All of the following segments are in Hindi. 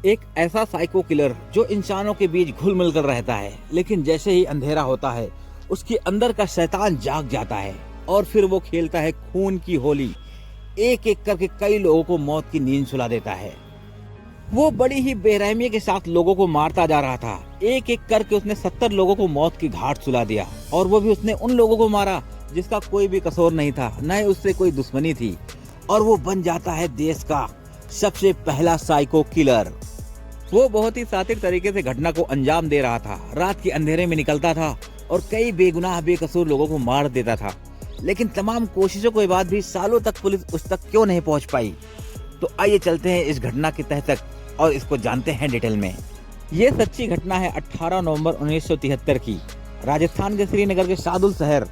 एक ऐसा साइको किलर जो इंसानों के बीच घुल मिल कर रहता है, लेकिन जैसे ही अंधेरा होता है उसके अंदर का शैतान जाग जाता है और फिर वो खेलता है खून की होली। एक एक करके कई लोगों को मौत की नींद सुला देता है। वो बड़ी ही बेरहमी के साथ लोगों को मारता जा रहा था। एक एक करके उसने 70 लोगों को मौत की घाट सुला दिया, और वो भी उसने उन लोगों को मारा जिसका कोई भी कसूर नहीं था, न ही उससे कोई दुश्मनी थी। और वो बन जाता है देश का सबसे पहला साइको किलर। वो बहुत ही सातिर तरीके से घटना को अंजाम दे रहा था। रात के अंधेरे में निकलता था और कई बेगुनाह बेकसूर लोगों को मार देता था। लेकिन तमाम कोशिशों के बाद भी सालों तक पुलिस उस तक क्यों नहीं पहुंच पाई? तो आइए चलते हैं इस घटना की तह तक और इसको जानते हैं डिटेल में। ये सच्ची घटना है 18 नवंबर 1973 की। राजस्थान के श्रीनगर के सादुल शहर।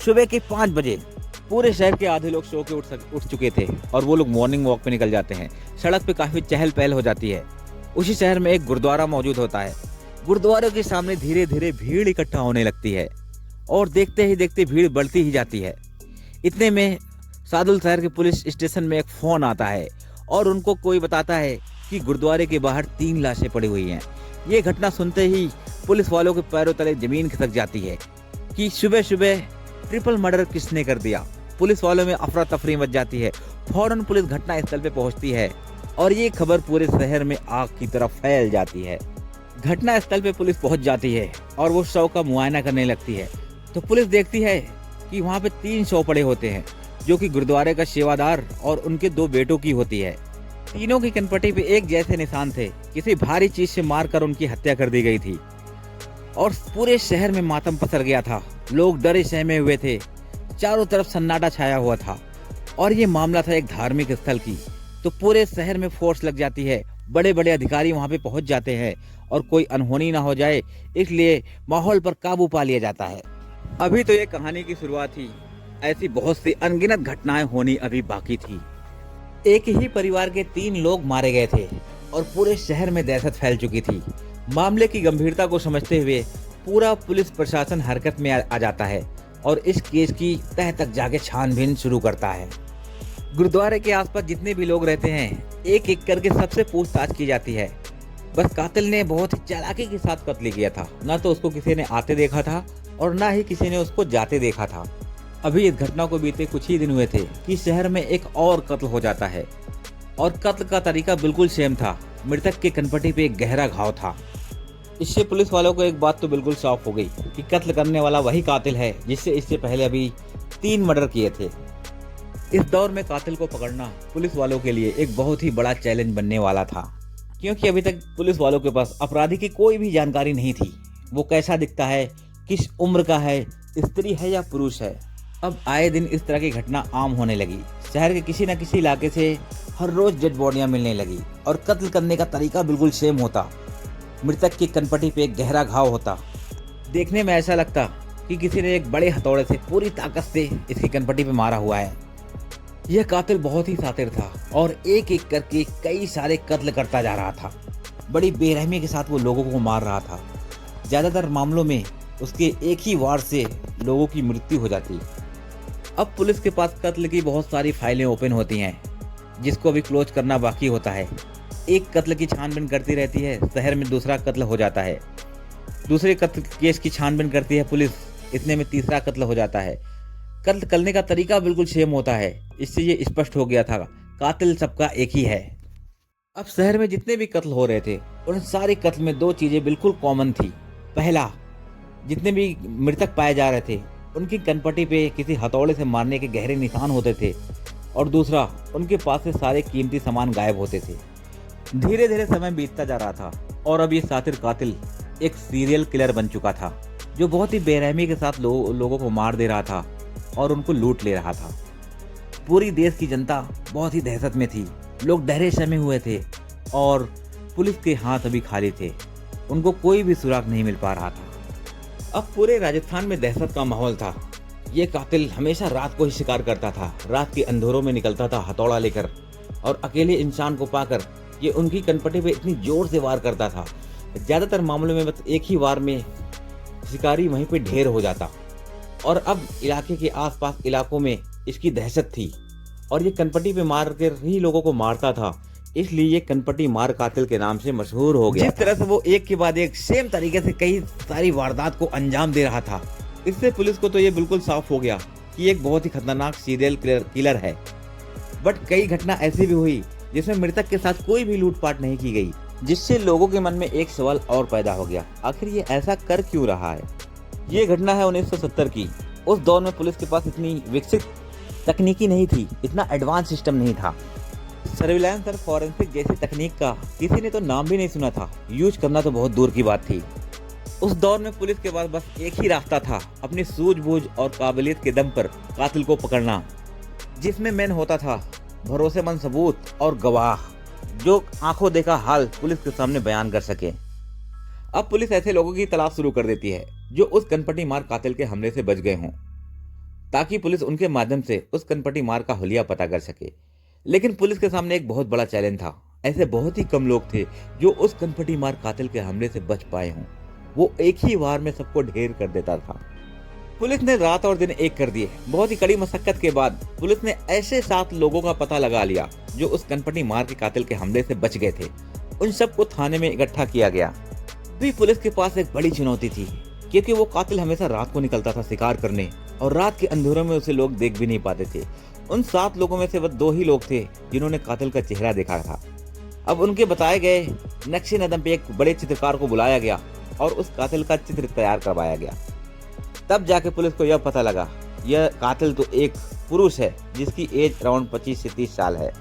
सुबह के 5 बजे पूरे शहर के आधे लोग सो के उठ चुके थे और वो लोग मॉर्निंग वॉक पे निकल जाते हैं। सड़क पे काफी चहल पहल हो जाती है। उसी शहर में एक गुरुद्वारा मौजूद होता है। गुरुद्वारे के सामने धीरे धीरे भीड़ इकट्ठा होने लगती है और देखते ही देखते भीड़ बढ़ती ही जाती है। इतने में सादुल शहर के पुलिस स्टेशन में एक फोन आता है और उनको कोई बताता है कि गुरुद्वारे के बाहर 3 लाशें पड़ी हुई हैं। ये घटना सुनते ही पुलिस वालों के पैरों तले जमीन खिसक जाती है कि सुबह सुबह ट्रिपल मर्डर किसने कर दिया। पुलिस वालों में अफरा तफरी मच जाती है। फौरन पुलिस घटना स्थल पे पहुंचती है और ये खबर पूरे शहर में आग की तरह फैल जाती है। घटना स्थल पे पुलिस पहुंच जाती है और वो शव का मुआयना करने लगती है। तो पुलिस देखती है कि वहाँ पे 3 शव पड़े होते हैं, जो कि गुरुद्वारे का सेवादार और उनके 2 बेटों की होती है। तीनों की कनपटी पे एक जैसे निशान थे। किसी भारी चीज से मारकर उनकी हत्या कर दी गई थी और पूरे शहर में मातम पसर गया था। लोग डरे सहमे हुए थे। चारों तरफ सन्नाटा छाया हुआ था और ये मामला था एक धार्मिक स्थल की। तो पूरे शहर में फोर्स लग जाती है। बड़े बड़े अधिकारी वहां पे पहुंच जाते हैं और कोई अनहोनी ना हो जाए, इसलिए माहौल पर काबू पा लिया जाता है। अभी तो ये कहानी की शुरुआत थी। ऐसी बहुत सी अनगिनत घटनाएं होनी अभी बाकी थी। एक ही परिवार के 3 लोग मारे गए थे और पूरे शहर में दहशत फैल चुकी थी। मामले की गंभीरता को समझते हुए पूरा पुलिस प्रशासन हरकत में आ जाता है और इस केस की तह तक जाके छानबीन शुरू करता है। गुरुद्वारे के आसपास जितने भी लोग रहते हैं, एक एक करके सबसे पूछताछ की जाती है। बस कातिल ने बहुत ही चालाकी के साथ कत्ल किया था। ना तो उसको किसी ने आते देखा था और ना ही किसी ने उसको जाते देखा था। अभी इस घटना को बीते कुछ ही दिन हुए थे कि शहर में एक और कत्ल हो जाता है और कत्ल का तरीका बिल्कुल सेम था। मृतक के कनपटी पे एक गहरा घाव था। इससे पुलिस वालों को एक बात तो बिल्कुल साफ हो गई कि कत्ल करने वाला वही कातिल है जिससे इससे पहले अभी 3 मर्डर किए थे। इस दौर में कातिल को पकड़ना पुलिस वालों के लिए एक बहुत ही बड़ा चैलेंज बनने वाला था, क्योंकि अभी तक पुलिस वालों के पास अपराधी की कोई भी जानकारी नहीं थी। वो कैसा दिखता है, किस उम्र का है, स्त्री है या पुरुष है। अब आए दिन इस तरह की घटना आम होने लगी। शहर के किसी न किसी इलाके से हर रोज डेड बॉडियां मिलने लगी और कत्ल करने का तरीका बिल्कुल सेम होता। मृतक की कनपटी पे एक गहरा घाव होता। देखने में ऐसा लगता कि किसी ने एक बड़े हथौड़े से पूरी ताकत से इसकी कनपटी पे मारा हुआ है। यह कातिल बहुत ही शातिर था और एक एक करके कई सारे कत्ल करता जा रहा था। बड़ी बेरहमी के साथ वो लोगों को मार रहा था। ज्यादातर मामलों में उसके एक ही वार से लोगों की मृत्यु हो जाती। अब पुलिस के पास कत्ल की बहुत सारी फाइलें ओपन होती हैं, जिसको अभी क्लोज करना बाकी होता है। एक कत्ल की छानबीन करती रहती है, शहर में दूसरा कत्ल हो जाता है। दूसरे कत्ल केस की छानबीन करती है पुलिस, इतने में तीसरा कत्ल हो जाता है। कत्ल करने का तरीका बिल्कुल सेम होता है। इससे ये स्पष्ट हो गया था कातिल सबका एक ही है। अब शहर में जितने भी कत्ल हो रहे थे, उन सारे कत्ल में 2 चीजें बिल्कुल कॉमन थी। पहला, जितने भी मृतक पाए जा रहे थे उनकी कनपटी पे किसी हथौड़े से मारने के गहरे निशान होते थे, और दूसरा, उनके पास से सारे कीमती सामान गायब होते थे। धीरे धीरे समय बीतता जा रहा था और अब ये शातिर कातिल एक सीरियल किलर बन चुका था, जो बहुत ही बेरहमी के साथ लोगों को मार दे रहा था और उनको लूट ले रहा था। पूरी देश की जनता बहुत ही दहशत में थी। लोग डरे सहमे हुए थे और पुलिस के हाथ अभी खाली थे। उनको कोई भी सुराग नहीं मिल पा रहा था। अब पूरे राजस्थान में दहशत का माहौल था। ये कातिल हमेशा रात को ही शिकार करता था। रात के अंधेरों में निकलता था हथौड़ा लेकर और अकेले इंसान को पाकर ये उनकी कनपटी पे इतनी जोर से वार करता था। ज्यादातर मामलों में बस एक ही वार में शिकारी वहीं पे ढेर हो जाता। और अब इलाके के आसपास इलाकों में इसकी दहशत थी और ये कनपटी पे मार कर ही लोगों को मारता था। इसलिए ये कनपटी मार कातिल के नाम से मशहूर हो गया। जिस तरह से वो एक के बाद एक सेम तरीके से कई सारी वारदात को अंजाम दे रहा था, इससे पुलिस को तो ये बिल्कुल साफ हो गया कि एक बहुत ही खतरनाक सीरियल किलर है। बट कई घटना ऐसी भी हुई जिसमें मृतक के साथ कोई भी लूटपाट नहीं की गई, जिससे लोगों के मन में एक सवाल और पैदा हो गया, आखिर ये ऐसा कर क्यों रहा है। ये घटना है 1970 की। उस दौर में पुलिस के पास इतनी विकसित तकनीकी नहीं थी, इतना एडवांस सिस्टम नहीं था। सर्विलांस और फॉरेंसिक जैसी तकनीक का किसी ने तो नाम भी नहीं सुना था, यूज करना तो बहुत दूर की बात थी। उस दौर में पुलिस के पास बस एक ही रास्ता था, अपनी सूझबूझ और काबिलियत के दम पर कातिल को पकड़ना, जिसमें मेन होता था भरोसेमंद सबूत और गवाह जो आंखों देखा हाल पुलिस के सामने बयान कर सके। अब पुलिस ऐसे लोगों की तलाश शुरू कर देती है जो उस कनपटी मार कातिल के हमले से बच गए हों, ताकि पुलिस उनके माध्यम से उस कनपटी मार का हुलिया पता कर सके। लेकिन पुलिस के सामने एक बहुत बड़ा चैलेंज था। ऐसे बहुत ही कम लोग थे जो उस कनपटी मार कातिल के हमले से बच पाए हों। वो एक ही वार में सबको ढेर कर देता था। पुलिस ने रात और दिन एक कर दिए। बहुत ही कड़ी मशक्कत के बाद पुलिस ने ऐसे 7 लोगों का पता लगा लिया जो उस कनपटी मार के कातिल के हमले से बच गए थे। उन सबको थाने में इकट्ठा किया गया। भी पुलिस के पास एक बड़ी चुनौती थी, क्योंकि वो कातिल हमेशा रात को निकलता था शिकार करने, और रात के अंधेरों में उसे लोग देख भी नहीं पाते थे। उन 7 लोगों में से बस 2 ही लोग थे जिन्होंने कातिल का चेहरा देखा था। अब उनके बताए गए नक्शे नदम पे एक बड़े चित्रकार को बुलाया गया और उस कातिल का चित्र तैयार करवाया गया। तब जाके पुलिस को यह पता लगा यह कातिल तो एक पुरुष है जिसकी एज अराउंड 25 से 30 साल है।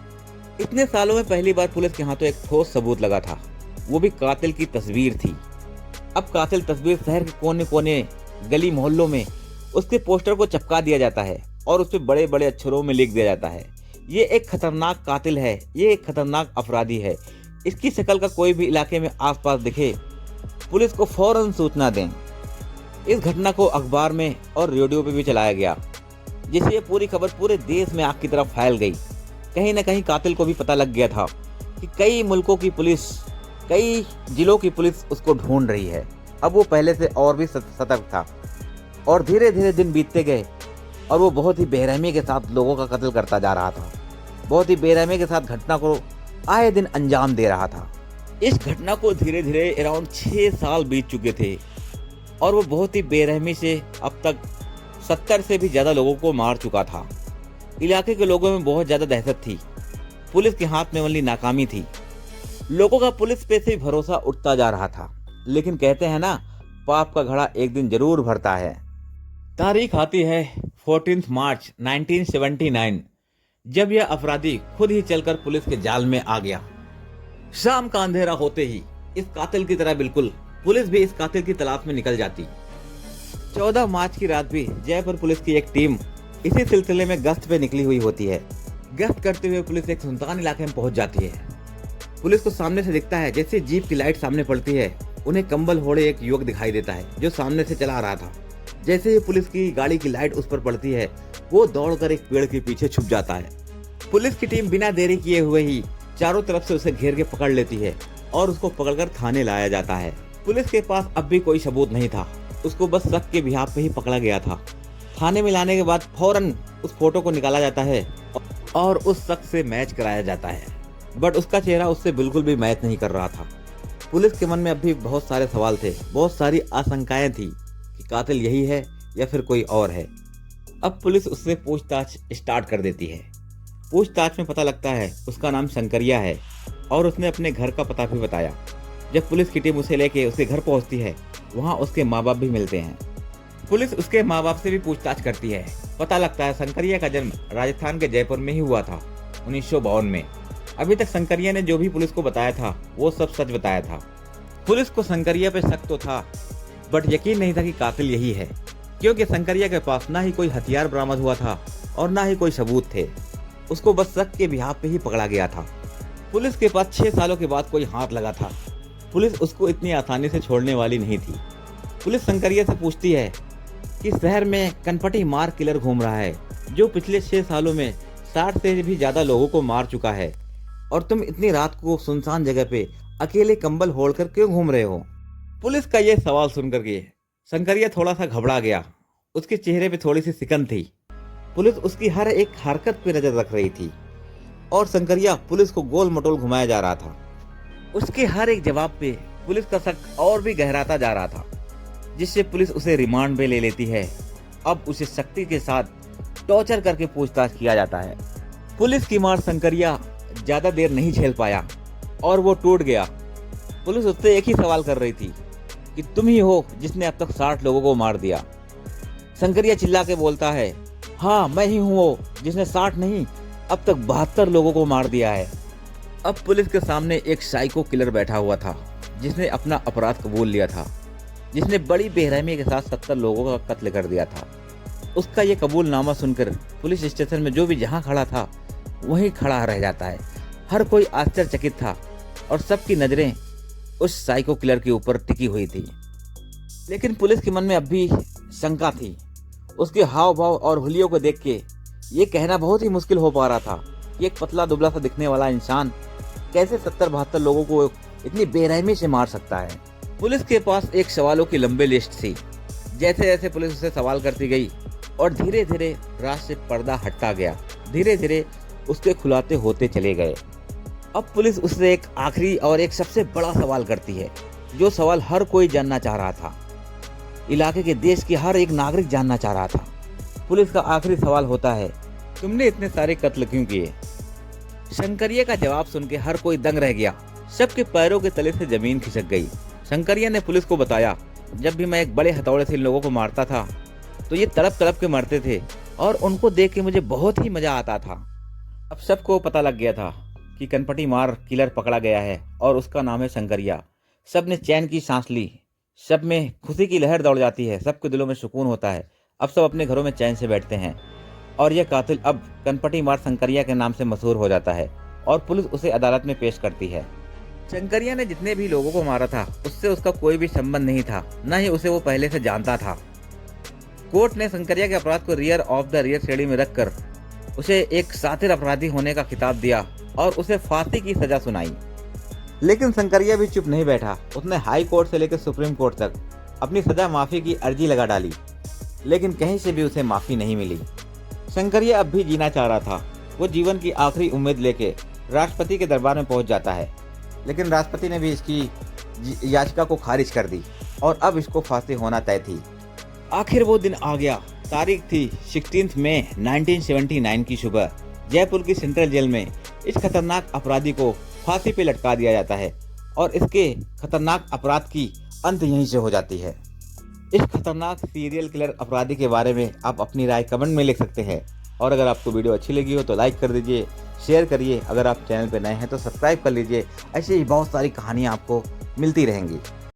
इतने सालों में पहली बार पुलिस के हाथों एक ठोस सबूत लगा था, वो भी कातिल की तस्वीर थी। अब कातिल तस्वीर शहर के कोने कोने गली मोहल्लों में उसके पोस्टर को चिपका दिया जाता है और उस पर बड़े बड़े अक्षरों में लिख दिया जाता है, ये एक खतरनाक कातिल है, ये एक खतरनाक अपराधी है। इसकी शक्ल का कोई भी इलाके में आसपास दिखे, पुलिस को फौरन सूचना दें। इस घटना को अखबार में और रेडियो पे भी चलाया गया, जिससे ये पूरी खबर पूरे देश में आग की तरफ फैल गई। कहीं न कहीं कातिल को भी पता लग गया था कि कई मुल्कों की पुलिस, कई जिलों की पुलिस उसको ढूंढ रही है। अब वो पहले से और भी सतर्क था, और धीरे धीरे दिन बीतते गए और वो बहुत ही बेरहमी के साथ लोगों का कत्ल करता जा रहा था। बहुत ही बेरहमी के साथ घटना को आए दिन अंजाम दे रहा था। इस घटना को धीरे धीरे अराउंड 6 साल बीत चुके थे और वो बहुत ही बेरहमी से अब तक 70 से भी ज़्यादा लोगों को मार चुका था। इलाके के लोगों में बहुत ज़्यादा दहशत थी। पुलिस के हाथ में ओनली नाकामी थी। लोगों का पुलिस पे से भरोसा उठता जा रहा था। लेकिन कहते हैं ना, पाप का घड़ा एक दिन जरूर भरता है। तारीख आती है 14 मार्च 1979, जब यह अपराधी खुद ही चलकर पुलिस के जाल में आ गया। शाम का अंधेरा होते ही इस कातिल की तरह बिल्कुल पुलिस भी इस कातिल की तलाश में निकल जाती। 14 मार्च की रात भी जयपुर पुलिस की एक टीम इसी सिलसिले में गश्त पे निकली हुई होती है। गश्त करते हुए पुलिस एक सुनसान इलाके में पहुंच जाती है। पुलिस को सामने से दिखता है, जैसे जीप की लाइट सामने पड़ती है, उन्हें कंबल ओढ़े एक युवक दिखाई देता है जो सामने से चला आ रहा था। जैसे ही पुलिस की गाड़ी की लाइट उस पर पड़ती है, वो दौड़कर एक पेड़ के पीछे छुप जाता है। पुलिस की टीम बिना देरी किए हुए ही चारों तरफ से उसे घेर के पकड़ लेती है और उसको पकड़कर थाने लाया जाता है। पुलिस के पास अब भी कोई सबूत नहीं था, उसको बस शक के बिहाफ पे ही पकड़ा गया था। थाने में लाने के बाद फौरन उस फोटो को निकाला जाता है और उस शख्स से मैच कराया जाता है, बट उसका चेहरा उससे बिल्कुल भी मैच नहीं कर रहा था। पुलिस के मन में अब भी बहुत सारे सवाल थे, बहुत सारी आशंकाएं थी कि कातिल यही है या फिर कोई और है। अब पुलिस उससे पूछताछ स्टार्ट कर देती है। पूछताछ में पता लगता है उसका नाम शंकरिया है और उसने अपने घर का पता भी बताया। जब पुलिस की टीम उसे लेके उसके घर पहुंचती है, वहां उसके माँ बाप भी मिलते हैं। पुलिस उसके माँ बाप से भी पूछताछ करती है। पता लगता है शंकरिया का जन्म राजस्थान के जयपुर में ही हुआ था 1952 में। अभी तक शंकरिया ने जो भी पुलिस को बताया था वो सब सच बताया था। पुलिस को शंकरिया पे शक तो था, बट यकीन नहीं था कि कातिल यही है, क्योंकि शंकरिया के पास ना ही कोई हथियार बरामद हुआ था और ना ही कोई सबूत थे। उसको बस शक के बिहाफ पे ही पकड़ा गया था। पुलिस के पास 6 सालों के बाद कोई हाथ लगा था। पुलिस उसको इतनी आसानी से छोड़ने वाली नहीं थी। पुलिस शंकरिया से पूछती है कि शहर में कनपटी मार किलर घूम रहा है जो पिछले 6 सालों में 60 से भी ज्यादा लोगों को मार चुका है, और तुम इतनी रात को सुनसान जगह पे अकेले कंबल ओढ़कर क्यों घूम रहे हो। पुलिस का यह सवाल सुनकर के शंकरिया थोड़ा सा घबरा गया। उसके चेहरे पे थोड़ी सी सिकन थी। पुलिस उसकी हर एक हरकत पे नजर रख रही थी। और शंकरिया पुलिस को गोल मटोल घुमाया जा रहा था। उसके हर एक जवाब पे पुलिस का शक और भी गहराता जा रहा था, जिससे पुलिस उसे रिमांड पे ले लेती है। अब उसे सख्ती के साथ टॉर्चर करके पूछताछ किया जाता है। पुलिस की मार शंकरिया ज्यादा देर नहीं झेल पाया और वो टूट गया। पुलिस उससे एक ही सवाल कर रही थी कि तुम ही हो जिसने अब तक 60 लोगों को मार दिया। शंकरिया चिल्ला के बोलता है, हाँ मैं ही हूँ वो जिसने 60 नहीं अब तक 72 लोगों को मार दिया है। अब पुलिस के सामने एक साइको किलर बैठा हुआ था, जिसने अपना अपराध कबूल लिया था, जिसने बड़ी बेरहमी के साथ 70 लोगों का कत्ल कर दिया था। उसका ये कबूलनामा सुनकर पुलिस स्टेशन में जो भी जहाँ खड़ा था वहीं खड़ा रह जाता है। हर कोई आश्चर्यचकित था और सबकी नजरें उस साइको किलर के ऊपर टिकी हुई थी। लेकिन पुलिस के मन में अब भी शंका थी। उसके हाव भाव और हुलियों को देख के ये कहना बहुत ही मुश्किल हो पा रहा था कि एक पतला दुबला सा दिखने वाला इंसान कैसे 70-72 लोगों को इतनी बेरहमी से मार सकता है। पुलिस के पास एक सवालों की लंबी लिस्ट थी। जैसे जैसे पुलिस उसे सवाल करती गई और धीरे धीरे रात से पर्दा हटता गया, धीरे धीरे उसके खुलाते होते चले गए। अब पुलिस उससे एक आखिरी और एक सबसे बड़ा सवाल करती है, जो सवाल हर कोई जानना चाह रहा था, इलाके के देश के हर एक नागरिक जानना चाह रहा था। पुलिस का आखिरी सवाल होता है, तुमने इतने सारे कत्ल क्यों किए? शंकरिया का जवाब सुन के हर कोई दंग रह गया। सबके पैरों के तले से जमीन खिसक गई। शंकरिया ने पुलिस को बताया, जब भी मैं एक बड़े हथौड़े से इन लोगों को मारता था तो ये तड़प तड़प के मरते थे और उनको देख के मुझे बहुत ही मजा आता था। अब सबको पता लग गया था कि कनपटी मार किलर पकड़ा गया है और उसका नाम है शंकरिया। सब ने चैन की सांस ली, सब में खुशी की लहर दौड़ जाती है, सबके दिलों में सुकून होता है। अब सब अपने घरों में चैन से बैठते हैं और यह कातिल अब कनपटी मार शंकरिया के नाम से मशहूर हो जाता है और पुलिस उसे अदालत में पेश करती है। शंकरिया ने जितने भी लोगों को मारा था उससे उसका कोई भी संबंध नहीं था, न ही उसे वो पहले से जानता था। कोर्ट ने शंकरिया के अपराध को रियर ऑफ द रियर श्रेणी में रखकर उसे एक शातिर अपराधी होने का खिताब दिया और उसे फांसी की सजा सुनाई। लेकिन शंकरिया भी चुप नहीं बैठा। उसने हाई कोर्ट से लेकर सुप्रीम कोर्ट तक अपनी सजा माफी की अर्जी लगा डाली, लेकिन कहीं से भी उसे माफी नहीं मिली। शंकरिया अब भी जीना चाह रहा था। वो जीवन की आखिरी उम्मीद लेके राष्ट्रपति के दरबार में पहुंच जाता है, लेकिन राष्ट्रपति ने भी इसकी याचिका को खारिज कर दी और अब इसको फांसी होना तय थी। आखिर वो दिन आ गया। तारीख थी 16 मई 1979 की सुबह। जयपुर की सेंट्रल जेल में इस खतरनाक अपराधी को फांसी पे लटका दिया जाता है और इसके खतरनाक अपराध की अंत यहीं से हो जाती है। इस खतरनाक सीरियल किलर अपराधी के बारे में आप अपनी राय कमेंट में लिख सकते हैं और अगर आपको वीडियो अच्छी लगी हो तो लाइक कर दीजिए, शेयर करिए। अगर आप चैनल पर नए हैं तो सब्सक्राइब कर लीजिए। ऐसे ही बहुत सारी कहानियाँ आपको मिलती रहेंगी।